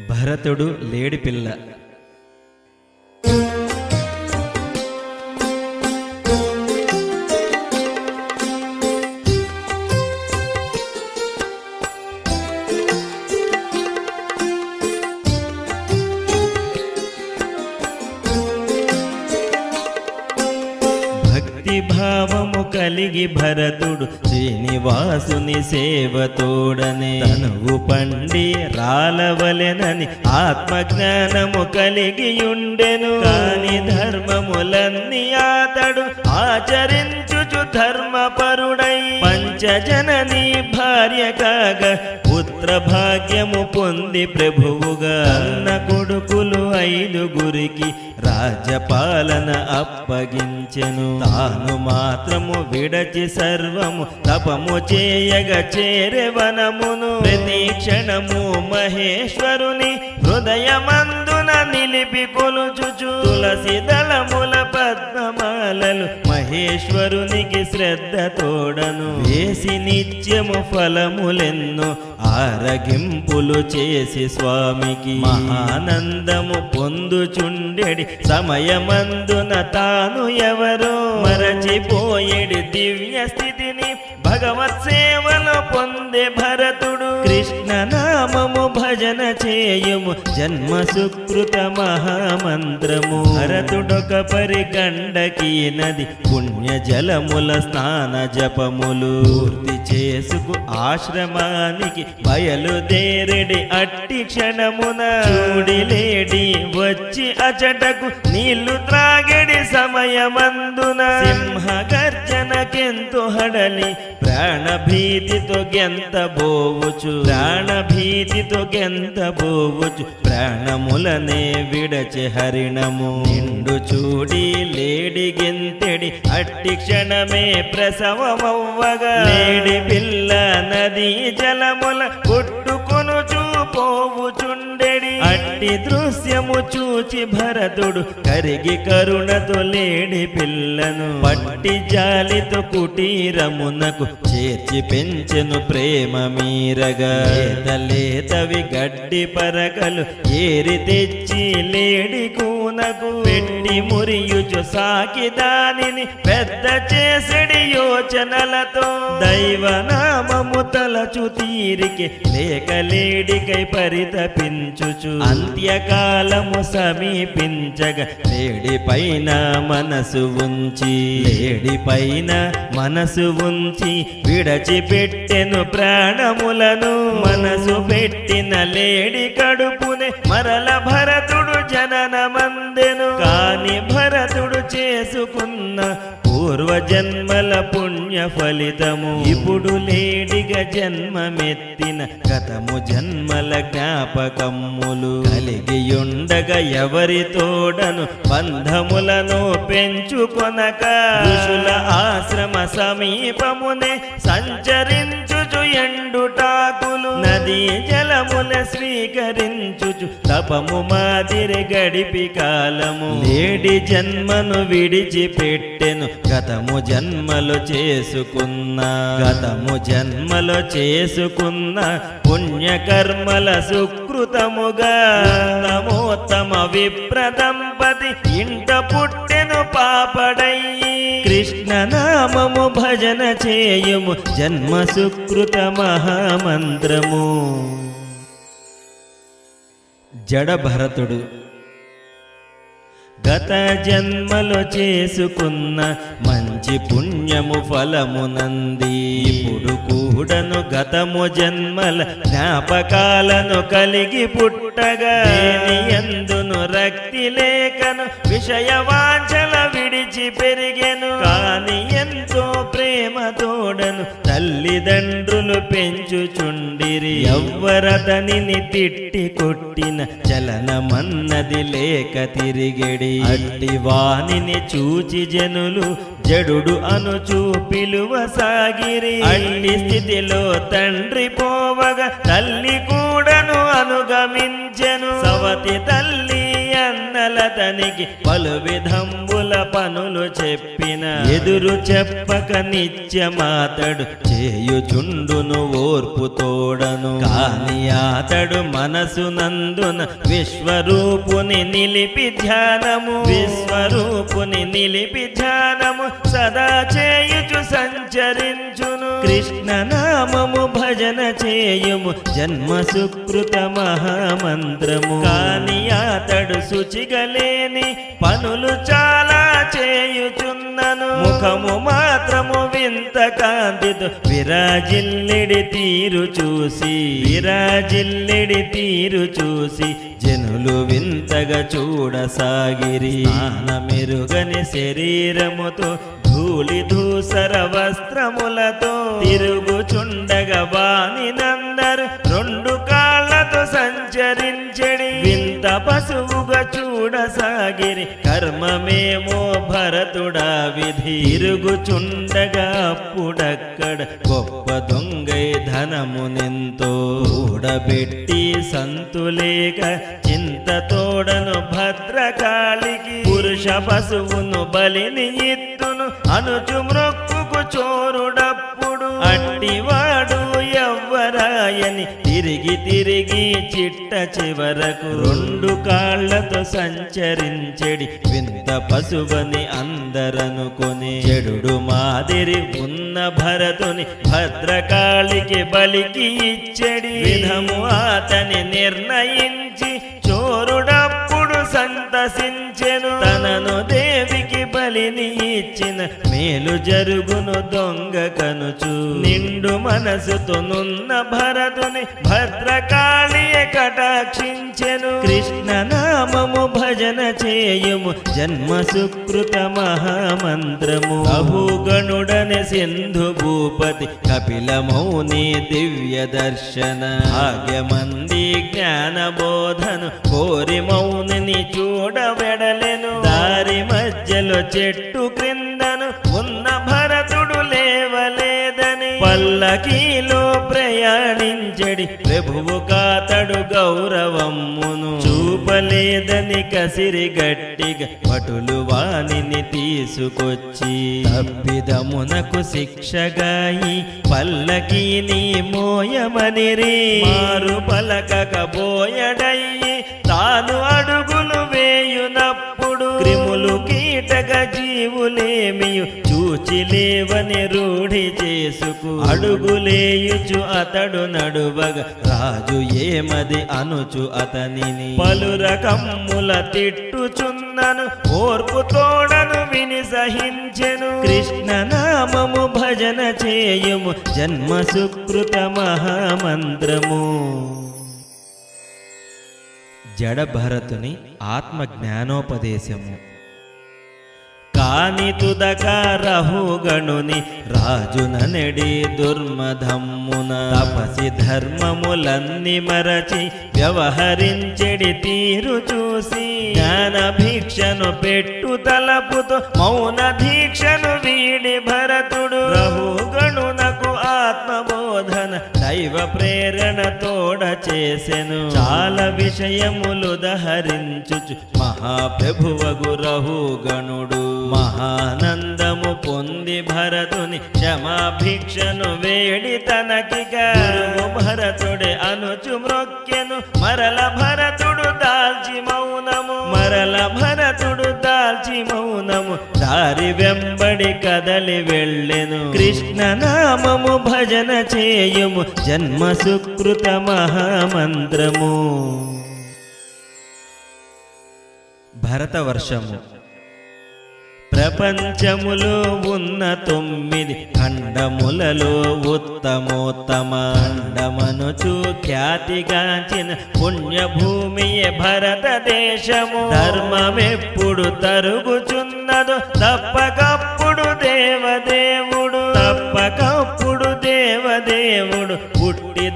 భరతుడు లేడిపిల్ల. భావము కలిగి భరతుడు శ్రీనివాసుని సేవతోడనే తనువు పండి రాలవలెనని ఆత్మజ్ఞానము కలిగియుండెను. కాని ధర్మములన్నీ అతడు ఆచరించుచు ధర్మపరుడై పంచజనని భార్య కాగా పుత్ర భాగ్యము పొంది ప్రభువుగా అన్న కొడుకులు 5గురికి రాజ్యపాలన అప్పగించెను. తాను మాత్రము విడచి సర్వము తపము చేయగ చేరెవనమును. ప్రతి క్షణము మహేశ్వరుని హృదయమందున నిలిపి కొలుచుచు తులసి దళముల పద్మమాలలు మహేశ్వరునికి శ్రద్ధ తోడను వేసి నిత్యము ఫలములెన్నో ఆరగింపులు చేసి స్వామికి మహానందము పొందుచుండెడి సమయమందున తాను ఎవరో మరచిపోయేడి దివ్య స్థితిని భగవత్ సేవలో పొందే భరతుడు. కృష్ణ నామము భజన చేయుము జన్మ సుకృత మహామంత్రము. భరతుడొక పరిగండకీ నది పుణ్య జలముల స్నాన జపములు పూర్తి చేసుకు ఆశ్రమానికి బయలుదేరెడి అట్టి క్షణమున చూడిలేడి వచ్చి అచటకు నీళ్లు త్రాగెడి సమయమందున సింహ గర్జనకెంతో హడలి ప్రాణభీతితో గెంతబోవుచు ప్రాణములనే విడచి హరిణము నిండు చూడి లేడి గెంతెడి అట్టి క్షణమే ప్రసవమవ్వగా లేడి పిల్ల నదీ జలముల కొట్టుకొనుచు పోవుచుండెడి. అట్టి దృశ్యము చూచి భరతుడు కరిగి కరుణతో లేడి పిల్లను పట్టి జాలితో కుటీరమునకు చేర్చి పెంచెను ప్రేమ మీరగా. లేతవి గడ్డి పరకలు ఏరి తెచ్చి లేడి కూనకు పెట్టి మురియుచు సాకి దానిని పెద్ద చేసెడి యోచనలతో దైవనామము తలచు తీరికే లేక లేడికై పరితపించుచు అంత్యకాలము సమీపించగా లేడిపైన మనసు ఉంచి విడచిపెట్టెను ప్రాణములను. మనసు పెట్టిన లేడి కడుపునే మరల భరతుడు జననమందెను. కాని భరతుడు చేసుకున్న పూర్వజన్మల పుణ్య ఫలితము ఇప్పుడు లేడిగా జన్మమెత్తిన గతము జన్మల జ్ఞాపకములు కలిగియుండగా ఎవరి తోడను బంధములను పెంచుకొనక ఋషుల ఆశ్రమ సమీపమునే సంచరించుచు ఎండుటాకులు నదీ జలముల స్వీకరించుచు తపము మాదిరి గడిపి కాలము లేడి జన్మను విడిచిపెట్టెను గతము జన్మలో చేసుకున్న పుణ్యకర్మల సుకృతముగా ఉత్తమోత్తమ విప్రదంపతి ఇంట పుట్టెను పాపడయ్యి. కృష్ణ నామము భజన చేయుము జన్మ సుకృత మహామంత్రము. జడ భరతుడు గత జన్మలో చేసుకున్న మంచి పుణ్యము ఫలమునంది ఇప్పుడు కూడను గతము జన్మల జ్ఞాపకాలను కలిగి పుట్టగా ఎందును రక్తి లేకను విషయ వాంఛల విడిచి పెరిగెను. కాని ఎంతో ప్రేమ తోడను తల్లిదండ్రులు పెంచుచుండిరి. ఎవ్వరతనిని తిట్టి కొట్టిన చలనమన్నది లేక తిరిగెడి. అట్టి వానిని చూచి జనులు జడుడు అనుచూ పిలువ సాగిరి. అట్టి స్థితిలో తండ్రి పోవగా తల్లి కూడను అనుగమించెను. సవతి తల్లి అన్నల ప్రజలతనికి పలు విధంబుల పనులు చెప్పిన ఎదురు చెప్పక నిత్యమాతడు చేయుచుండును ఓర్పు తోడను కాని అతడు మనసునందున విశ్వరూపుని నిలిపి ధ్యానము సదా చేయుచు సంచరించును కృష్ణ నామము భజన చేయుము జన్మ సుకృత మహామంత్రము కాని అతడు శుచిగలేని పనులు చాలా చేయుచున్నను ముఖము మాత్రము వింత కాంతితో విరాజిల్లెడి తీరు చూసి జనులు వింతగా చూడసాగిరి మెరుగని శరీరముతో ధూళి ధూసర వస్త్రములతో తిరుగుచుండగా వానినందరు రెండు కాళ్ళతో సంచరించెడి వింత పశువుగా చూడసాగిరి కర్మమేమో భరతుడా విధి తిరుగుచుండగా అప్పుడక్కడ గొప్ప దొంగై ధనమునెంతో కూడబెట్టి సంతులేక చింత తోడను భద్రకాళికి పురుష పశువును బలిని ఇత్తును అనుచు మ్రొక్కుకు చోరుడప్పుడు అట్టివాడు ఎవ్వరాయని తిరిగి చిట్ట చివరకు రెండు కాళ్లతో సంచరించెడి వింత పశువని అందరనుకొని చెడుడు మాదిరి ఉన్న భరతుని భద్రకాళికి బలికి ఇచ్చెడి విధము అతని నిర్ణయించి చోరుడప్పుడు సంతసించెను తనను దేవికి బలిని ఇచ్చిన మేలు జరుగును దొంగ కనుచు నిండు మనసుతో నున్న భరతుని భద్రకాళియే కటాక్షించెను కృష్ణ నామము భజన చేయుము జన్మ సుకృత మహామంత్రము బహుగణుడని సింధు భూపతి కపిల మౌని దివ్య దర్శన భాగ్యమంది జ్ఞాన బోధను కోరి మౌనిని చూడవెడలెను దారి మధ్యలో చెట్టు క్రిందను ఉన్న భరతుడు లేవలేదని పల్లకీలో ప్రయాణించడి ప్రభువు కాతడు గౌరవమ్మును చూపలేదని కసిరి గట్టిగా భటులు వానిని తీసుకొచ్చి తప్పిదమునకు శిక్షగాయి పల్లకీని మోయమనిరి మారు పలకబోయడయ్యి తాను అడుగులు వేయునప్పుడు క్రిములు కీటక జీవులేమియు చూచిలేవని రూఢి చేసుకు అడుగులేయుచు అతడు నడువగ రాజు ఏమది అనుచు అతనిని పలు రకముల తిట్టుచున్నను ఓర్పు తోడను విని సహించెను కృష్ణ నామము భజన చేయుము జన్మ సుకృత మహామంత్రము జడ భరతుని ఆత్మ జ్ఞానోపదేశము కాని తుదక రహుగణుని రాజుననెడి దుర్మధమ్మున తపసి ధర్మములన్ని మరచి వ్యవహరించెడి తీరు చూసి జ్ఞాన భిక్షను పెట్టు తలపుతో మౌన దీక్షను వీడి భరతుడు రహుగణునకు ఆత్మబోధన దైవ ప్రేరణ తోడ చేసెను చాలా విషయములు దహరించుచు మహాప్రభువగు రహుగణుడు మహానందము పొంది భరతుని క్షమాభిక్షను వేడి తనకిగా భరతుడే అనుచు మ్రొక్కెను మరల భరతుడు దాల్చి మౌనము దారి వెంబడి కదలి వెళ్ళెను కృష్ణ నామము భజన చేయుము జన్మ సుకృత మహామంత్రము భరతవర్షము ప్రపంచములో ఉన్న 9 ఖండములలో ఉత్తమోత్తమ ఖండమనుచు ఖ్యాతిగాంచిన పుణ్యభూమియే భరతదేశము ధర్మమెప్పుడు తరుగుచున్నదో తప్పకప్పుడు దేవదేవుడు పుట్టి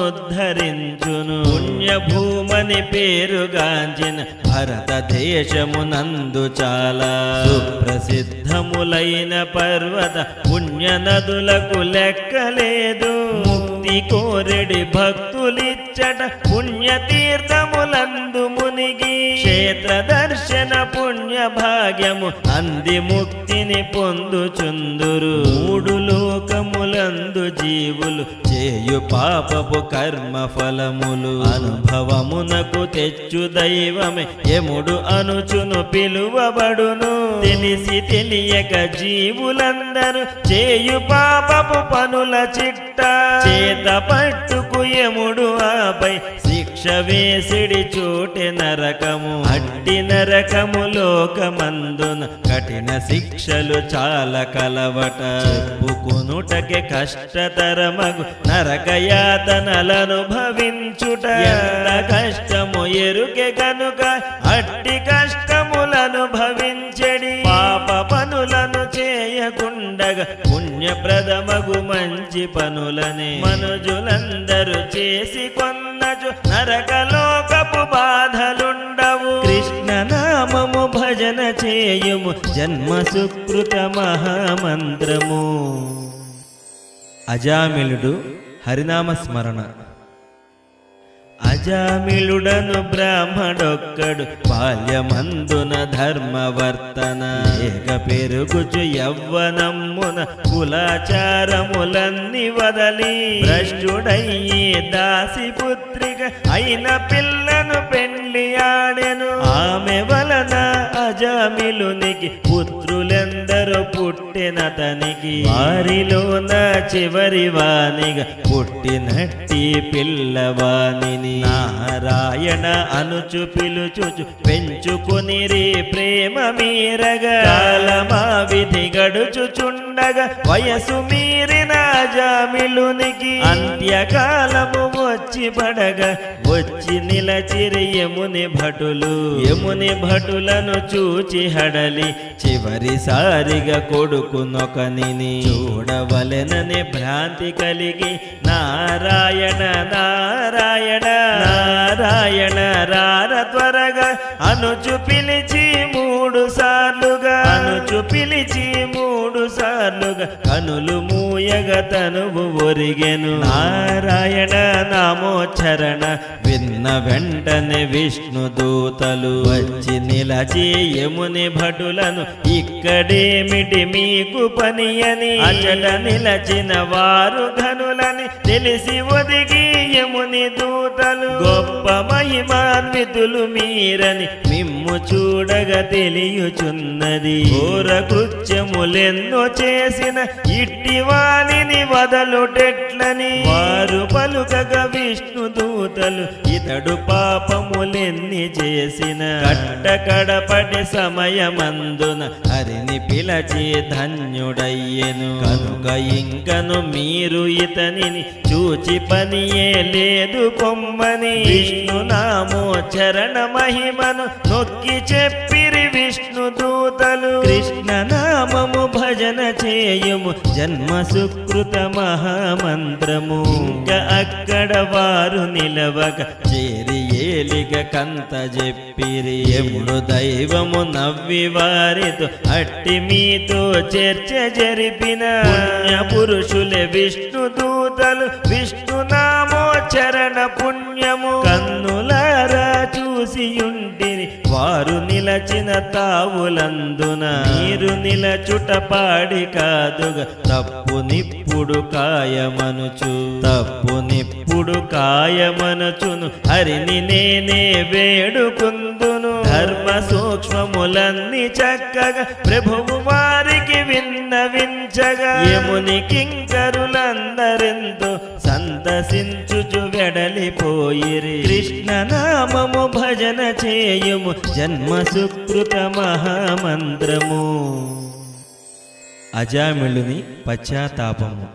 ధర్మమునుద్ధరించును పుణ్యభూమని పేరుగాంచిన భారతదేశమునందు చాలా సుప్రసిద్ధములైన పర్వత పుణ్య నదులకు లెక్కలేదు ముక్తి ముక్తి కోరెడి భక్తులిచ్చట పుణ్యతీర్థములందు మునిగి క్షేత్ర దర్శన పుణ్య భాగ్యము అంది ముక్తిని పొందుచుందురు మూడు లోకములందు జీవులు చేయు పాపపు కర్మ ఫలములు అనుభవమునకు తెచ్చు దైవమే యముడు అనుచును పిలువబడును తెలిసి తెలియక జీవులందరూ చేయు పాపపు పనుల చిట్ట చేత పట్టుకు యముడు ఆపై శిక్ష వేసిడి చోటె నరకము అట్టి నరకము లోకమందున కఠిన శిక్షలు చాలా కలవట చెప్పుకొనుటకే కష్టతరమగు నరకయాతనలను భవించుట ఎంత కష్టము ఎరుకే కనుక అట్టి కష్టములను భవించడి పాప పనులను చేయకుండగా పుణ్యప్రదమగు మంచి పనులనే మనుజులందరూ చేసి కొన్నచు నరకలోకపు బాధలుండవు కృష్ణ నామము భజన చేయుము జన్మ సుకృత మహామంత్రము. అజామిళుడు హరినామ స్మరణ. అజామిళుడను బ్రాహ్మడొక్కడు బాల్యమందున ధర్మవర్తన ఏక పెరుగుచు యవ్వనమ్మున కులాచారములన్నీ వదలి భ్రష్టుడయ్యి దాసి పుత్రిక అయిన పిల్లను పెండ్లి ఆడెను ఆమె వలన అజామిళునికి పుత్రులెందరూ పుట్టినతనికి వారిలోన చివరి వానిగా పుట్టినట్టి పిల్లవానిని నారాయణ అనుచు పిలుచుచు పెంచుకొనిరి ప్రేమ మీరగా కాలమా విధి గడుచుచుండగా వయసు మీరిన అజామిళునికి అంత్యకాలము వచ్చి పడగా వచ్చి నిలచిరి యముని భటులు యముని భటులను చూచి హడలి చివరిసారిగా కొడుకునొకనిని చూడవలెనని భ్రాంతి కలిగి నారాయణ నారాయణ నారాయణ రార త్వరగా అనుచు పిలిచి మూడు సార్లుగా కనులు మూయగా తనువు ఒరిగెను నారాయణ నామోచ్చరణ విన్న వెంటనే విష్ణు దూతలు వచ్చి నిలచి యముని భటులను ఇక్కడేమిటి మీకు పని అని అచట నిలచిన వారు ఘనులని తెలిసి ఒదిగి యముని దూతలు గొప్ప మహిమాన్వితులు మీరని మిమ్ము చూడగా తెలియుచున్నది ఘోర కృత్యములెన్నో చేసిన ఇట్టి వానిని వదలుటెట్లని వారు పలుకగా విష్ణు దూతలు ఇతడు పాపములెన్ని చేసిన కట్టకడపటి సమయమందున హరిని పిలచి ధన్యుడయ్యెను కనుక ఇంకను మీరు ఇతనిని చూచి పనియే లేదు పొమ్మని విష్ణు నామోచ్చరణ మహిమను నొక్కి చెప్పిరి విష్ణు దూతలు కృష్ణ నామము భజన చేయుము జన్మ సుకృత మహామంత్రము ఇంకా అక్కడ వారు నిలవక చేరి ఏలిక కంత చెప్పిరి యముడు దైవము నవ్వి వారితో అట్టి మీతో చర్చ జరిపిన పుణ్య పురుషులే విష్ణు దూతలు విష్ణు నామోచ్చరణ పుణ్యము కన్నులారా చూసియుంటిరి వారు నిలచిన తావులందున మీరు నిలచుట పాడి కాదుగా తప్పు నిప్పుడు కాయమనుచును హరిని నేనే వేడుకుందును ధర్మ సూక్ష్మములన్నీ చక్కగా ప్రభువు వారికి విన్నవించగా యముని కింకరులందరెంతో సంతసించుచు వెడలిపోయిరి కృష్ణ నామము భజన చేయుము జన్మ సుకృత మహామంత్రము. అజామిళుని పశ్చాత్తాపము.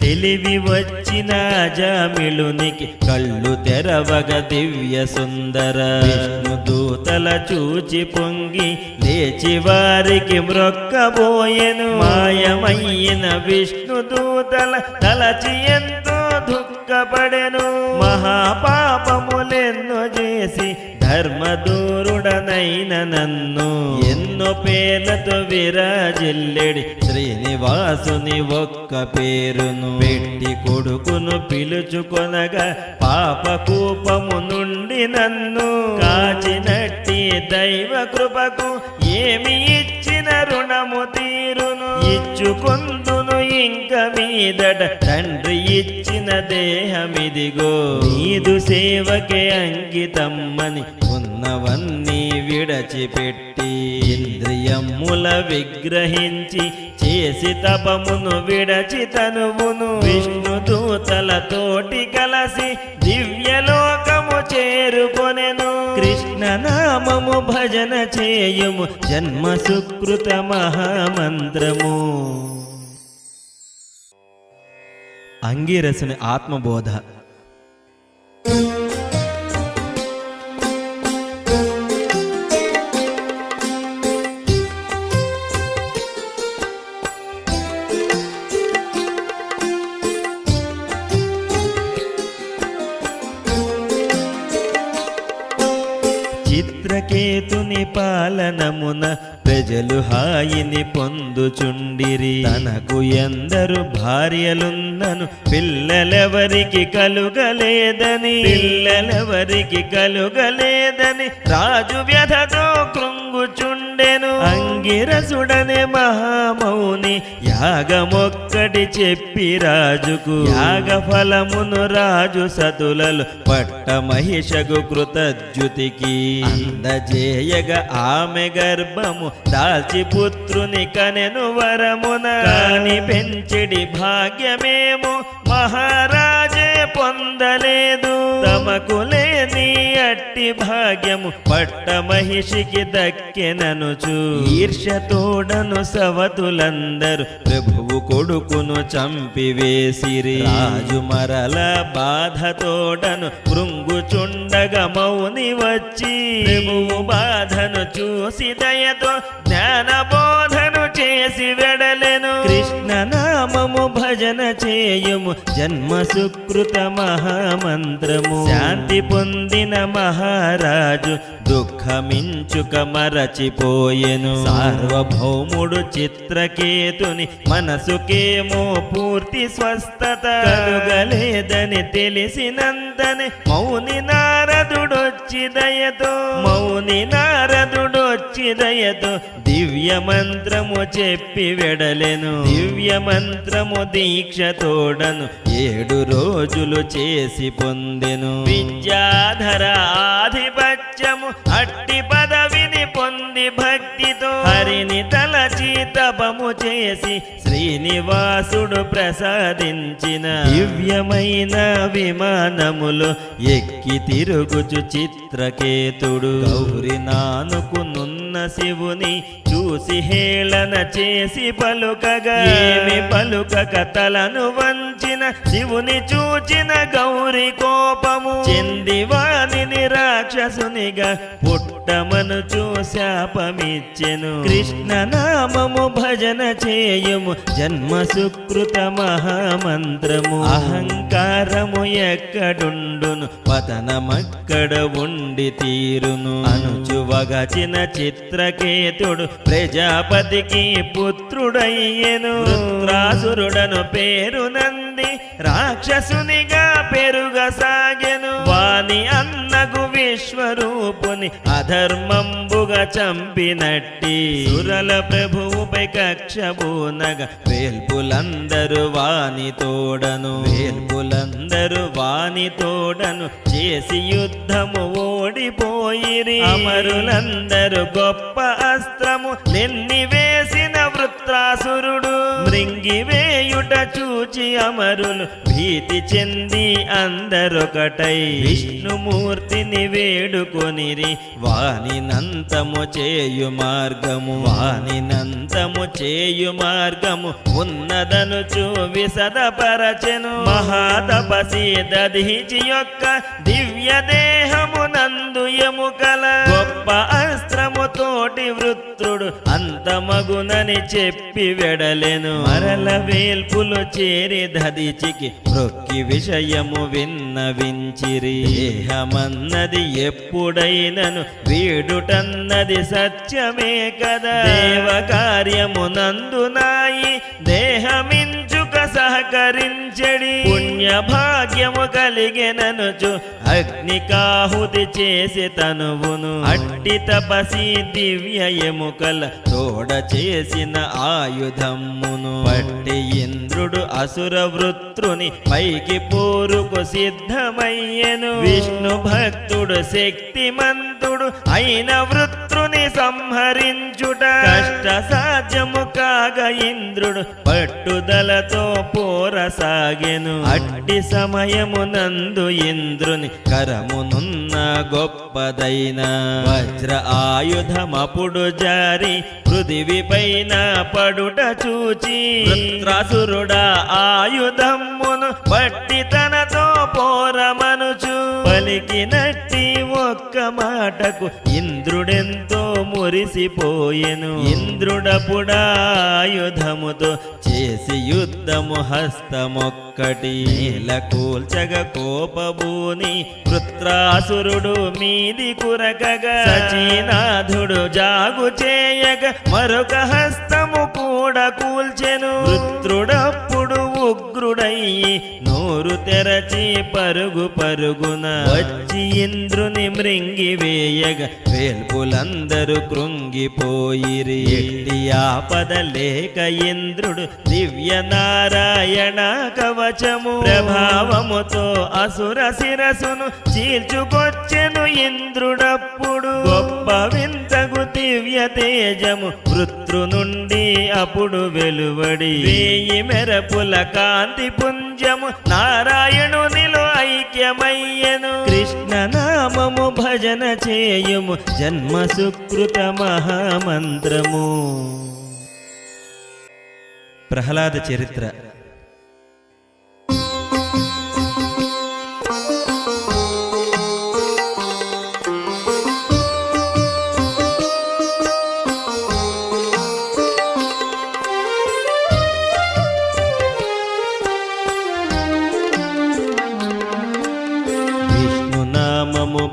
తెలివి వచ్చిన అజామిళునికి కళ్ళు తెరవగ దివ్య సుందర విష్ణు దూతల చూచి పొంగి లేచి వారికి మ్రొక్కబోయెను మాయమయ్యిన విష్ణు దూతల తలచి ఎంతో దుఃఖపడెను మహాపాపములెన్నో చేసి ధర్మదూరుడనైన నన్ను ఎన్నో పేర్లతో విరాజిల్లెడి శ్రీనివాసుని ఒక్క పేరును పెట్టి కొడుకును పిలుచుకొనగా పాపకూపము నుండి నన్ను కాచినట్టి దైవ కృపకు ఏమి ఇచ్చిన రుణము తీరును ఇచ్చుకొందును ఇంక మీదట తండ్రి ఇచ్చిన దేహమిదిగో నీదు సేవకే అంకితమ్మని ఉన్నవన్నీ విడచిపెట్టి ఇంద్రియముల విగ్రహించి చేసి తపమును విడచి తనువును విష్ణుదూతలతోటి కలసి దివ్యలోకము చేరుకొనెను కృష్ణ నామము భజన చేయుము జన్మ సుకృత మహామంత్రము. అంగిరసుని ఆత్మబోధ. చిత్రకేతుని పాలనమున ప్రజలు హాయిని పొందుచుండిరి. తనకు ఎందరు భార్యలున్నను పిల్లలెవరికి కలుగలేదని రాజు వ్యధతో కృంగుచుండెను. అంగిరసుడనే మహామౌని యాగమొక్కటి చెప్పి రాజుకు యాగ ఫలమును రాజు సతులలు పట్ట మహిషగు కృతజ్యుతికి అందజేయగ ఆమె గర్భము దాల్చి పుత్రుని కనెను వరమున. కాని పెంచెడి భాగ్యమేమో మహారాజే పొందలేదు. తమకు లేని అట్టి భాగ్యము పట్ట మహిషికి దక్కెననుచు ఈర్ష్యతోడను సవతులందరూ ప్రభువు కొడుకును చంపివేసిరి. రాజు మరల బాధతోడను కృంగుచుండగ మౌని వచ్చి ప్రభువు బాధను చూసి దయతో జ్ఞానబోధను చేసి వెడలెను. కృష్ణ నామము భజన చేయుము జన్మ సుకృత మహామంత్రము. శాంతి పొందిన మహారాజు దుఃఖమించుక మరచిపోయెను. సార్వభౌముడు చిత్రకేతుని మనసుకేమో పూర్తి స్వస్థత కలుగలేదని తెలిసినంతనే మౌని నారదుడొచ్చి దయతో దివ్య మంత్రము చెప్పి వెడలెను. దివ్య మంత్రము దీక్షతోడను 7 రోజులు చేసి పొందెను. విద్యాధర ఆధిపత్యము అట్టి పదవిని పొంది భక్తితో హరిని తలచి తపము చేసి శ్రీనివాసుడు ప్రసాదించిన దివ్యమైన విమానములో ఎక్కి తిరుగుచు చిత్రకేతుడు గౌరి నానుకునున్న శివుని చూసి హేళన చేసి పలుకగా ఏమి పలుకక తలను వంచిన శివుని చూచిన గౌరి కోపము చెంది వానిని రాక్షసునిగా పుట్టమను శాపమిచ్చెను. కృష్ణ నామము భజన చేయుము జన్మ సుకృత మహామంత్రము. అహంకారము ఎక్కడుండును పతనమక్కడ ఉండి తీరును. అనుచువగచిన చిత్రకేతుడు ప్రజాపతికి పుత్రుడయ్యెను. వృత్రాసురుడను పేరు నంది రాక్షసునిగా పెరుగసాగెను. వాని అన్నగు విశ్వరూపుని అధర్మంబుగా చంపినట్టి సురల ప్రభువుపై కక్షబూనగా వేల్పులందరూ వాని తోడను చేసి యుద్ధము ఓడిపోయిరి. అమరులందరూ గొప్ప అస్త్రము నిన్ని వేసిన వృత్రాసురుడు మృంగివేయుట చూచి అమరులు భీతి చెంది అందరొకటై విష్ణుమూర్తిని వేడుకొనిరి. వానినంతము చేయు మార్గము ఉన్నదనుచు విసదపరచెను. మహాతపసి దధీచి యొక్క దివ్య దేహమున నందు ఎముకల గొప్ప అస్త్రముతోటి వృత్రుడు అంతమగునని చెప్పి వెడలెను. మరల వేల్పులు చేరి దదిచికి మ్రొక్కి విషయము విన్నవించిరి. దేహమన్నది ఎప్పుడైనను వీడుటన్నది సత్యమే కదా. దేవ కార్యమునందునాయి దేహమించుక సహకరించడి. పుణ్య భాగ్యము కలిగెననుచు అగ్నికాహుతి చేసి తనువును. అట్టి తపసి దివ్య ఎముకల తోడ చేసిన ఆయుధమును పట్టి ఇంద్రుడు అసుర వృత్రుని పైకి పోరుకు సిద్ధమయ్యెను. విష్ణు భక్తుడు శక్తిమంతుడు అయిన వృత్రుని సంహరించుట కష్ట సాధ్యము కాగా ఇంద్రుడు పట్టుదలతో పోరసాగెను. అట్టి సమయమునందు ఇంద్రుని కరమునున్న గొప్పదైన వజ్ర ఆయుధమపుడు జారి పృథివిపైన పడుట చూచి వృత్రాసురుడా ఆయుధమును పట్టి తనతో పోరమనుచు పలికినట్టి ఒక్క మాటకు ఇంద్రుడెంతో మురిసిపోయెను. ఇంద్రుడపుడా ఆయుధముతో చేసి యుద్ధము హస్తమొక్కటి నేల కూల్చగ కోపబూని వృత్రాసురుడు మీది కురకగా సచీనాథుడు జాగు చేయగ మరొక హస్తము కూడా కూల్చెను. వృత్రుడప్పుడు ఉగ్రుడయ్యి నోరు తెరచి పరుగు పరుగున వచ్చి ఇంద్రుని మృంగి వేయగ వేల్పులందరూ కృంగిపోయిరి. ఎట్టి ఆపద లేక ఇంద్రుడు దివ్య నారాయణ కవచము ప్రభావముతో అసుర శిరసును చీల్చుకొచ్చెను. ఇంద్రుడప్పుడు గొప్ప వింతగు దివ్య తేజము వృత్రు నుండి అప్పుడు వెలువడి వేయి మెరపుల కాంతి పుంజము నారాయణునిలో ఐక్యమయ్యెను. కృష్ణ నామము భజన చేయుము జన్మ సుకృత మహామంత్రము. ప్రహ్లాద చరిత్ర.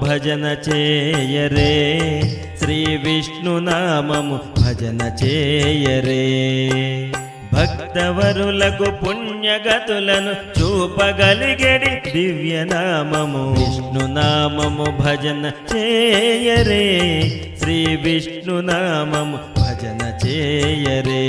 భజన చేయరే శ్రీ విష్ణు నామము భజన చేయరే. భక్తవరులకు పుణ్యగతులను చూపగలిగడి దివ్య నామము విష్ణు నామము భజన చేయరే. శ్రీ విష్ణు నామము భజన చేయరే.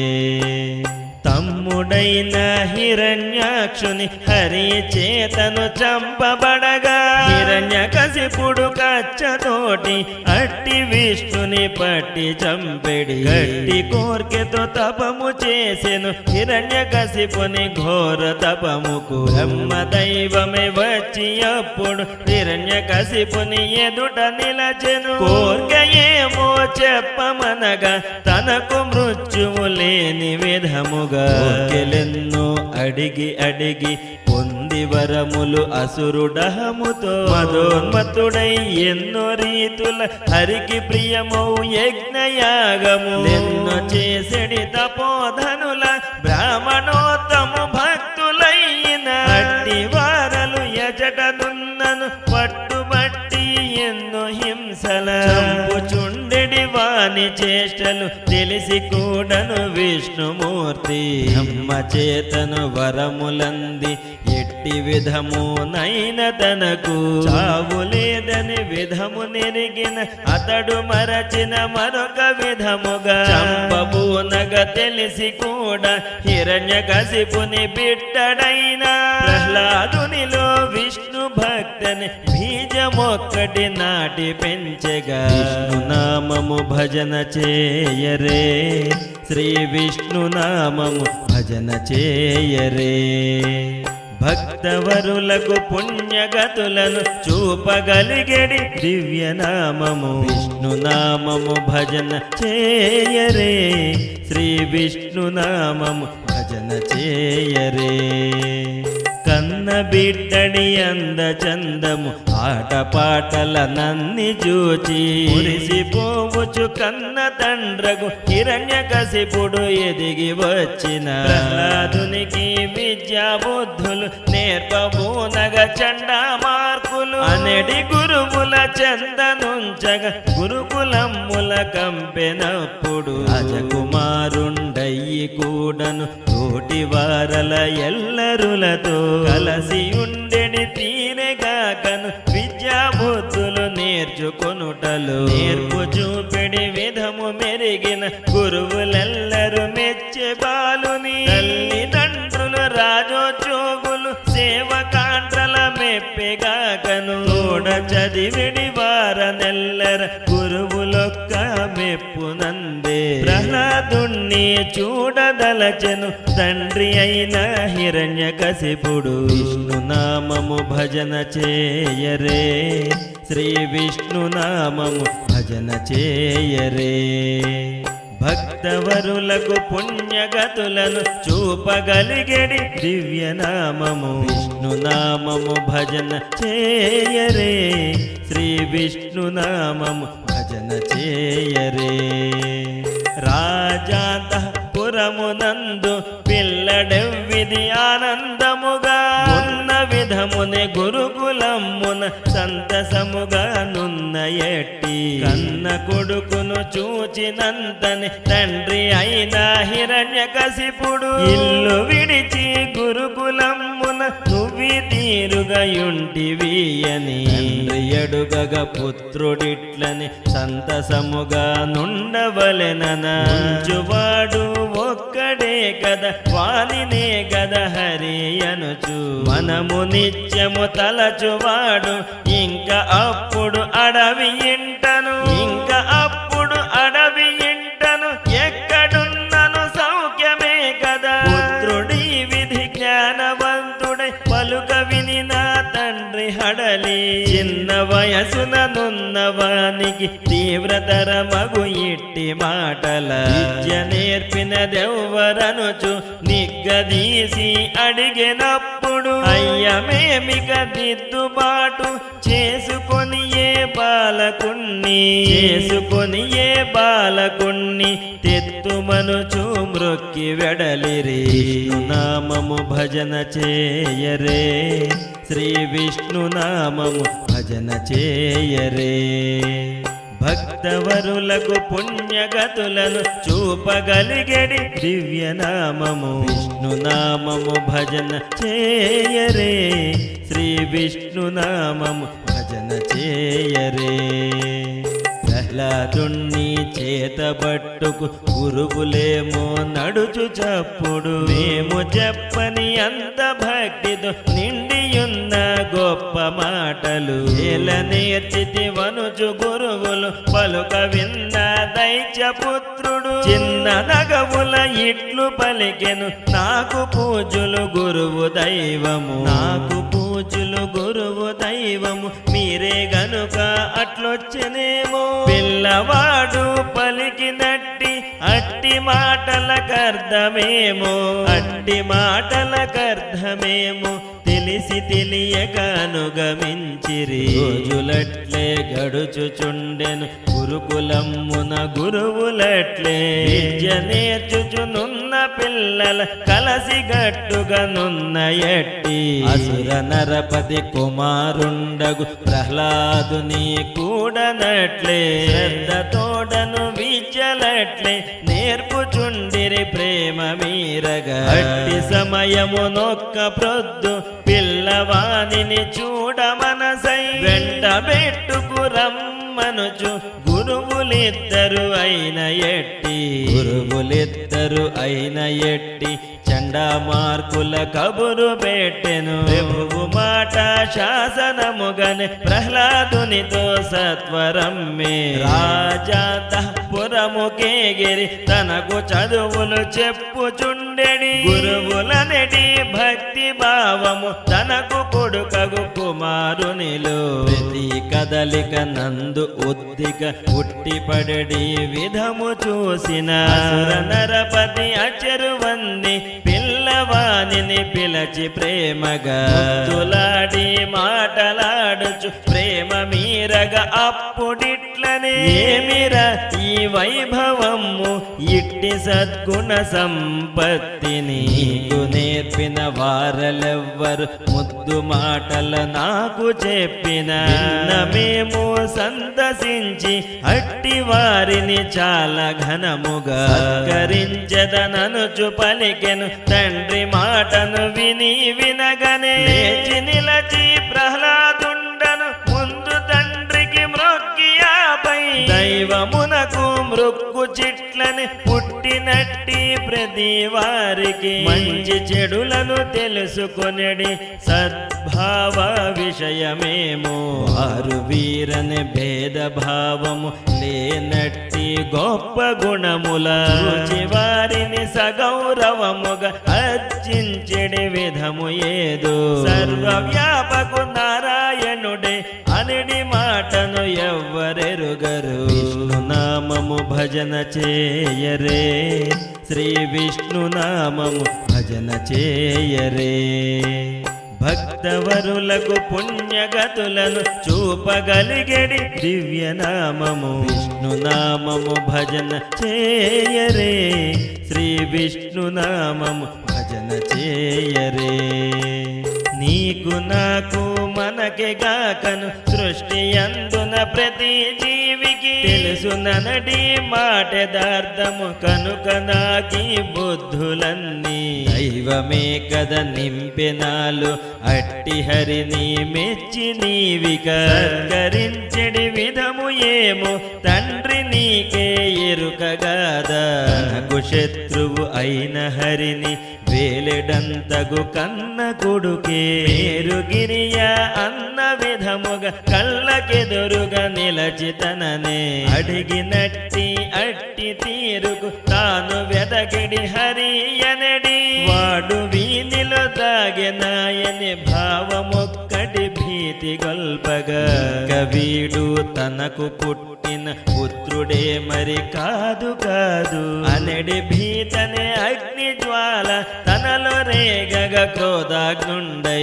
తమ్ముడైన హిరణ్యాక్షుని హరి చేతను చంపబడగా హిరణ్యకశిపుడు కచ్చతోటి అట్టి విష్ణుని పట్టి చంపెడి. గట్టి కోర్కెతో తపము చేసెను హిరణ్యకశిపుని ఘోర తపముకు బ్రహ్మదైవమే వచ్చి అప్పుడు హిరణ్యకశిపుని ఎదుట నిలచెను. కోర్కె ఏమో చెప్పమనగా తనకు మృత్యువు లేని విధముగా కోర్కెలెన్నో అడిగి అడిగి పొంది వరములు అసురుడహముతో మదోన్మత్తుడై ఎన్నో రీతుల హరికి ప్రియమౌ యజ్ఞయాగము ఎన్నో చేసెడి తపోధనుల బ్రాహ్మణోత్తము భక్తులైన అట్టి వారలు ఎజటనున్నను పట్టుబట్టి ఎన్నో హింసల చంపుచుండెడి వాని చేష్టలు తెలిసి కూడను విష్ణుమూర్తి బ్రహ్మ చేతను వరములంది ఎట్టి విధమునైన తనకు చావు లేదని విధము నెరిగిన అతడు మరచిన మరొక విధముగా చంపబూనగ తెలిసి కూడా హిరణ్యకశిపుని బిడ్డడైన ప్రహ్లాదునిలో విష్ణు భక్తని బీజమొక్కటి నాటి పెంచెగా విష్ణు నామము భజన చేయరే శ్రీ విష్ణు నామము భజన చేయరే. భక్తవరులకు పుణ్యగతులను చూపగలిగడి దివ్య నామము విష్ణు నామము భజన చేయరే శ్రీ విష్ణు నామము భజన చేయరే. కన్న బిడ్డడి అంద చందము ఆటపాటల నన్ని చూచి మురిసిపోవచ్చు కన్న తండ్రకు హిరణ్యకశిపుడు ఎదిగి వచ్చిన ప్రహ్లాదునికి విద్యా బుద్ధులు నేర్పబూనగ చండా మార్కులు అనడి గురువుల చందనుంచగ గురుకులమ్ముల కంపెనప్పుడు రాజకుమారుండయ్యి కూడను తోటి వారల ఎల్లరులతో కలసి ఉండెడి తీరెగాకను విద్యా బుద్ధులు నేర్చుకొనుటలు నేర్పు చూపెడి విధము మెరిగిన గురువులెల్లరు మెచ్చే బాలుని తల్లిదండ్రులు రాజోద్యోగులు సేవకాండ్రల మెప్పెగాకను తోడ చదివిడి వారనెల్లర గురువులొక్క మెప్పునందే ప్రహ్లాదుణ్ణి చూడదలచెను తండ్రి అయిన హిరణ్యకశిపుడు విష్ణునామము భజన చేయరే శ్రీ విష్ణునామము భజన చేయరే భక్తవరులకు పుణ్యగతులను చూపగలిగెడి దివ్యనామము విష్ణునామము భజన చేయరే శ్రీ విష్ణునామము భజన చేయరే రాజాంతఃపురమునందు పిల్లడెవ్విది ఆనందముగా ఉన్న విధమునే గురుకులమ్మున సంతసముగా నున్న ఎట్టి కన్న కొడుకును చూచినంతని తండ్రి అయిన హిరణ్యకశిపుడు ఇల్లు విడిచి గురుకులమ్మున నువ్వి తీరుగయుంటివి అని అడుగగ పుత్రుడిట్లని సంతసముగా నుండవలెననాడు ఒక్కడే కద వానినే గద హరి అనుచు మనము నిత్యము తలచువాడు ఇంకా అప్పుడు అడవి ఇంటను ఇంకా అప్పుడు అడవి ఇంటను ఎక్కడున్నను సౌఖ్యమే కదా పుత్రుడి విధి జ్ఞానవంతుడై పలుక విని నా తండ్రి హడలి చిన్న వయసున నున్నవానికి తీవ్రతరమగు ఇట్టి మాటల విద్య నేర్పినదెవ్వరనుచు నిగ్గదీసి అడిగినప్పుడు అయ్యమేమిక దిద్దుబాటు చేసుకొని ఏ బాలకుణ్ణి తెత్తుమనుచు మ్రొక్కి వెడలిరి విష్ణునామము భజన చేయరే శ్రీ విష్ణునామము భజన చేయరే భక్తవరులకు పుణ్యగతులను చూపగలిగెడి దివ్యనామము విష్ణునామము భజన చేయరే శ్రీ విష్ణునామము భజన చేయరే ప్రహ్లాదుణ్ణి చేతబట్టుకు గురువులేమో నడుచు చప్పుడు మేము చెప్పని అంత భక్తితో నిండియున్న గొప్ప మాటలు ఎలా నేర్చితి వనుచు గురువులు పలుక విన్న దైత్యపుత్రుడు చిన్న నగవుల ఇట్లు పలికెను నాకు పూజలు గురువు దైవము మీరే గనుక అట్లొచ్చనేమో పిల్లవాడు పలికినట్టి అట్టి మాటలకర్థమేమో తెలిసి తెలియక అనుగమించిరి రోజులట్లే గడుచుచుండెను గురుకులమ్మున గురువులట్లే విద్య నేర్చుచునున్న పిల్లల కలసి గట్టుగా నున్న ఎట్టి అసుర నరపతి కుమారుండగు ప్రహ్లాదుని కూడనట్లే శ్రద్ధతోడను విద్యలట్లే నేర్పుచుండిరి ప్రేమ మీరగా అట్టి సమయము నొక్క ప్రొద్దు పిల్లవానిని చూడ మనసై వెంట పెట్టుకు రమ్మనుచు గురువులిద్దరు అయిన ఎట్టి చండామార్కుల కబురు పెట్టెను ప్రభువు మాట శాసనముగని ప్రహ్లాదునితో సత్వరమ్మే రాజాంతఃపురముకేగిరి తనకు చదువులు చెప్పుచుండెడి గురువులనెడి భక్తి భావము తనకు కొడుకగు కుమారునిలో ప్రతి కదలిక నందు ఉద్దిక ఉట్టిపడడి విధము చూసిన అసుర నరపతి అచెరువంది పిల్ల పిల్లవానిని పిలచి ప్రేమగా తులాడి మాటలాడుచు ప్రేమ మీరగా అప్పుడిట్లనే ఏమిరా ఈ వైభవము ఇట్టి సద్గుణ సంపత్తిని నీకు నేర్పిన వారలెవ్వరు ముద్దు మాటల నాకు చెప్పిన మేము సంతసించి అట్టి వారిని చాలా ఘనముగా సత్కరించెదననుచు పలికెను తండ్రి మాటను విని వినగనే లేచి నిలచి ప్రహ్లాదుండను ముందు తండ్రికి మ్రొక్కియాపై దైవమునకు మృక్కు చిట్లని పుట్టినట్టి ప్రతి వారికి మంచి చెడులను తెలుసుకొనడి సద్భావ విషయమేమో వారు వీరని భేదభావము లేనట్టి గొప్ప గుణముల వారిని సగౌరవముగా అర్చించెడి విధము ఏదో సర్వవ్యాపకు నారాయణుడే అనడి మాటను ఎవ్వరెరుగరు విష్ణునామము భజన చేయరే శ్రీ విష్ణునామము భజన చేయరే భక్తవరులకు పుణ్యగతులను చూపగలిగెడి దివ్యనామము విష్ణునామము భజన చేయరే శ్రీ విష్ణునామము భజన చేయరే నీకు నాకు మనకి గాకను సృష్టి అందున ప్రతి జీవికి తెలుసుననడి మాటదార్థము కనుక నాకి బుద్ధులన్నీ దైవమే కద నింపెనాలు అట్టి హరిని మెచ్చి నీవిక సత్కరించెడి విధము ఏమో తండ్రి నీకే ఎరుకగాదా నాకు శత్రువు అయిన హరిని వేలెడంతగు కన్న కొడుకే మేరుగిరియ అన్న విధముగా కళ్ళకెదురుగా నిలచితననే అడిగినట్టి అట్టి తీరుకు తాను వెదకిడి హరియనడి వాడు వీనిలో దాగెనాయని భావమొక్కటి భీతి గొల్పగా కవీడు తనకు పుట్టిన పుత్రుడే మరి కాదు కాదు అనడి భీతనే అగ్ని జ్వాల తనలో రేగగ క్రోధాగ్నుండై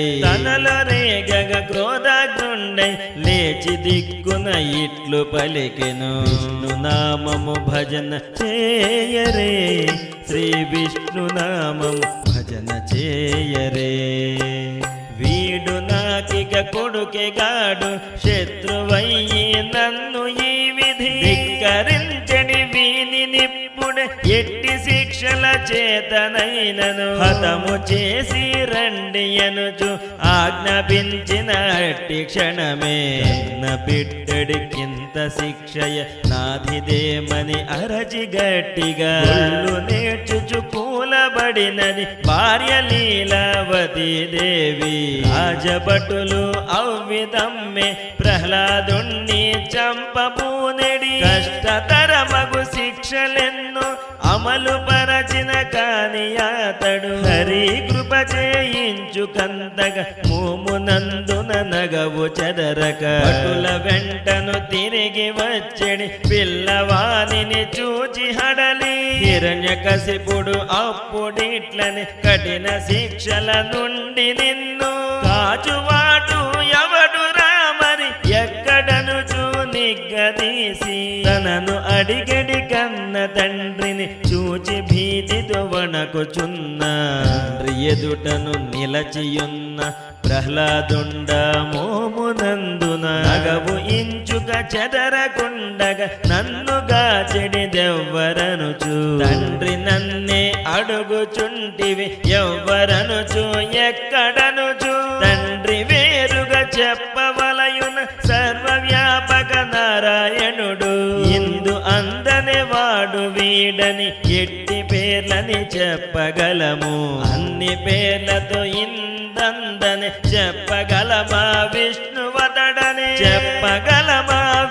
లేచి దిక్కున ఇట్లు పలికెను విష్ణునామము భజన చేయరే శ్రీ విష్ణునామము భజన చేయరే వీడు నాకిక కొడుకెగాడు శత్రువయ్యి నన్ను ఈ విధి ధిక్కరించడి వీని నిప్పుడే ఎట్టి శిక్షల చేతనైనను హతము చేసి రండి అనుచు ఆజ్ఞాపించిన అట్టి క్షణమే అన్న బిడ్డడి కింత శిక్షయ నాధిదేమని అరచి గట్టిగా నేర్చుచు కూలబడినది భార్య లీలావతి దేవి రాజభటులు అవ్విధమ్మే ప్రహ్లాదుణ్ణి చంపబూనెడి కష్టతరమగు శిక్షలెన్నో అమలు పరచిన కాని అతడు హరి కృప చేయించు కంతగా మోమునందున నగవు చెదరక భటుల వెంటను తిరిగి వచ్చెడి పిల్లవానిని చూచి హడలి హిరణ్యకశిపుడు అప్పుడిట్లని కఠిన శిక్షల నుండి నిన్ను కాచువాడు ఎవడు రామని ఎక్కడనుచు నిగ్గదీసి తనను అడిగడి కన్న తండ్రిని చూచి భీతితో వణకుచున్న తండ్రి ఎదుటను నిలచియున్న ప్రహ్లాదుండ మోమునందున నగవు ఇంచుక చెదరకుండగా నన్నుగా చెడిదెవ్వరనుచు తండ్రి నన్నే అడుగుచుంటివి ఎవ్వరనుచు ఎక్కడనుచు తండ్రి వేరుగా చెప్పవలయున సర్వవ్యాపక నారాయణుడు ఇందు అందనే వాడు వీడని ఎట్టి పేర్లని చెప్పగలము అన్ని పేర్లతో ఇందందని చెప్పగలమా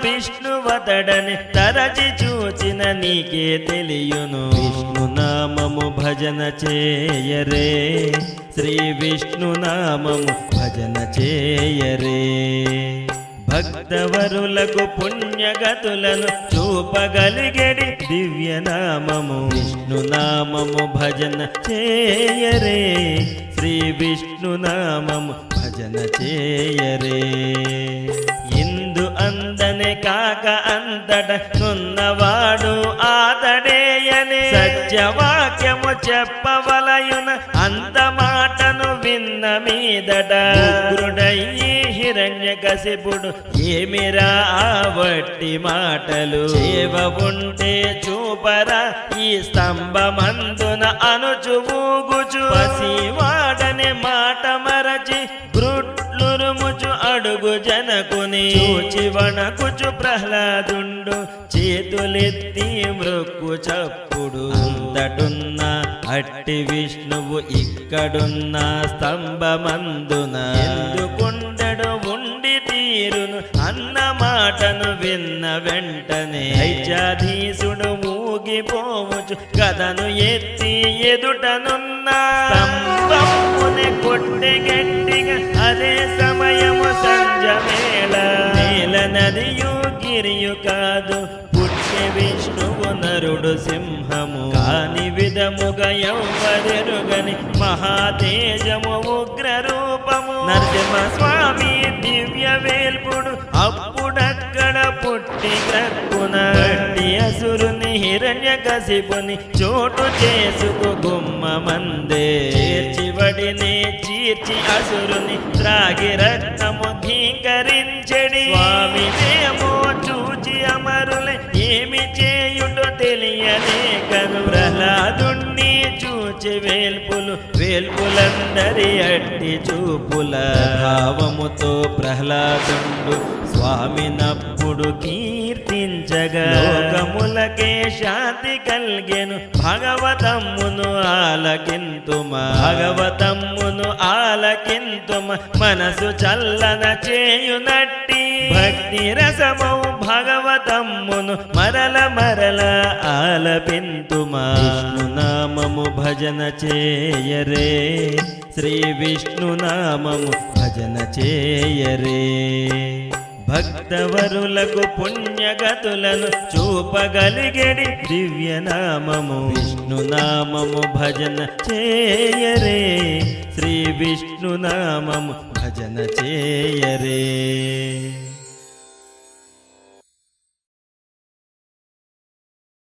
విష్ణువతడని తరచి చూచిన నీకే తెలియును విష్ణునామము భజన చేయరే శ్రీ విష్ణునామము భజన చేయరే భక్తవరులకు పుణ్యగతులను చూపగలిగెడి దివ్యనామము విష్ణునామము భజన చేయరే శ్రీ విష్ణునామము భజన చేయరే ఇందు అందనే కాక అంతట నున్నవాడు ఆతడేయనే సత్యవాక్యము చెప్పవలయున అంత మాటను విన్న మీదట ఉగ్రుడయ్యి హిరణ్యకశిపుడు ఏమిరా వట్టి మాటలు చేవ ఉంటే చూపరా ఈ స్తంభమందున అనుచువూగుచు పసివాడనే మాట మరచి గ్రుట్లురుముచు అడుగు జనకుని చూచి వణకుచు ప్రహ్లాదుండు చేతులెత్తి మృక్కు చప్పుడు అంతటున్న అట్టి విష్ణువు ఇక్కడున్న స్తంభమందున ఎందుకుండడు ఉండి తీరును అన్న మాటను విన్న వెంటనే ఐచాధీసుడు ఊగిపోవచ్చు కథను ఎత్తి ఎదుటనున్న స్తంభముని కొట్టె గట్టిగా అదే సమయము సంజమేళ నేల నదియు గిరియు కాదు పుట్టే విష్ణువు నరుడు సింహము కాని విధముగా ఎవ్వరెరుగని మహాతేజము ఉగ్ర రూపము నరసింహ స్వామి దివ్య వేల్పుడు అప్పుడక్కడ పుట్టి గ్రక్కున అసురుని హిరణ్యకశిపుని చోటు చేసుకు గుమ్మమందే చేర్చివడినే చీర్చి అసురుని త్రాగి రక్తము ఘీకరించెడి స్వామినేమో చూచి అమరులే ఏమి చేయుటో తెలియలేకను ప్రహ్లాదుణ్ణి చూచి వేల్పులందరి అట్టి చూపుల భావముతో ప్రహ్లాదుండు స్వామినప్పుడు కీర్తించగా లోకములకే శాంతి కల్గెను భగవతమ్మును ఆలకింతుమ మనసు చల్లన చేయునట్టి భక్తి రసమౌ భగవతమ్మును మరల ఆలపింతుమా విష్ణునామము భజన చేయరే శ్రీ విష్ణునామము భజన చేయరే భక్తవరులకు పుణ్యగతులను చూపగలిగెడి దివ్యనామము విష్ణునామము భజన చేయరే శ్రీ విష్ణునామము భజన చేయరే